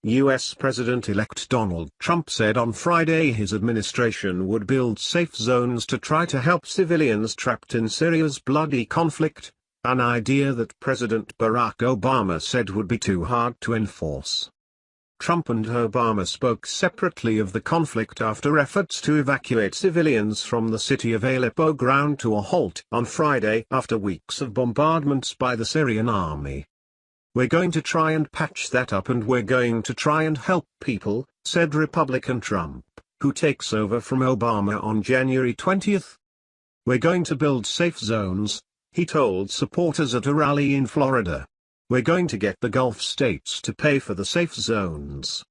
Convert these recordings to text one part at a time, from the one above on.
U.S. President-elect Donald Trump said on Friday his administration would build safe zones to try to help civilians trapped in Syria's bloody conflict, an idea that President Barack Obama said would be too hard to enforce. Trump and Obama spoke separately of the conflict after efforts to evacuate civilians from the city of Aleppo ground to a halt on Friday after weeks of bombardments by the Syrian army. "We're going to try and patch that up and we're going to try and help people," said Republican Trump, who takes over from Obama on January 20. "We're going to build safe zones," he told supporters at a rally in Florida. "We're going to get the Gulf states to pay for the safe zones."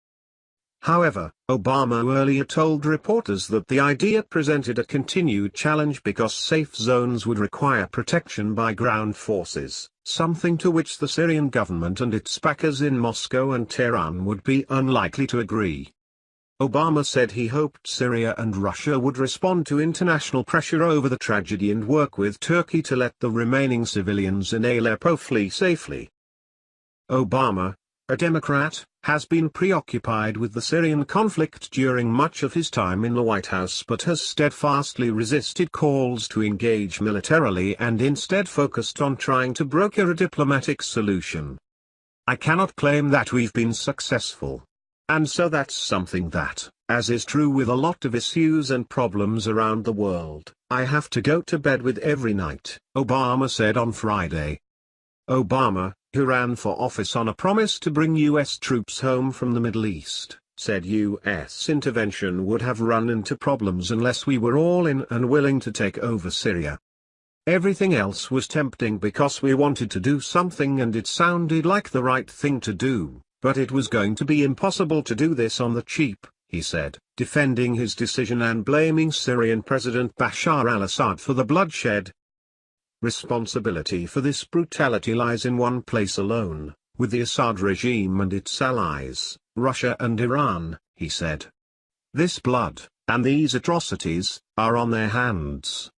However, Obama earlier told reporters that the idea presented a continued challenge because safe zones would require protection by ground forces, something to which the Syrian government and its backers in Moscow and Tehran would be unlikely to agree. Obama said he hoped Syria and Russia would respond to international pressure over the tragedy and work with Turkey to let the remaining civilians in Aleppo flee safely. Obama, a Democrat, has been preoccupied with the Syrian conflict during much of his time in the White House but has steadfastly resisted calls to engage militarily and instead focused on trying to broker a diplomatic solution. "I cannot claim that we've been successful. And so that's something that, as is true with a lot of issues and problems around the world, I have to go to bed with every night," Obama said on Friday. Obama, who ran for office on a promise to bring U.S. troops home from the Middle East, said U.S. intervention would have run into problems unless we were all in and willing to take over Syria. "Everything else was tempting because we wanted to do something and it sounded like the right thing to do, but it was going to be impossible to do this on the cheap," he said, defending his decision and blaming Syrian President Bashar al-Assad for the bloodshed. "Responsibility for this brutality lies in one place alone, with the Assad regime and its allies, Russia and Iran," he said. "This blood, and these atrocities, are on their hands.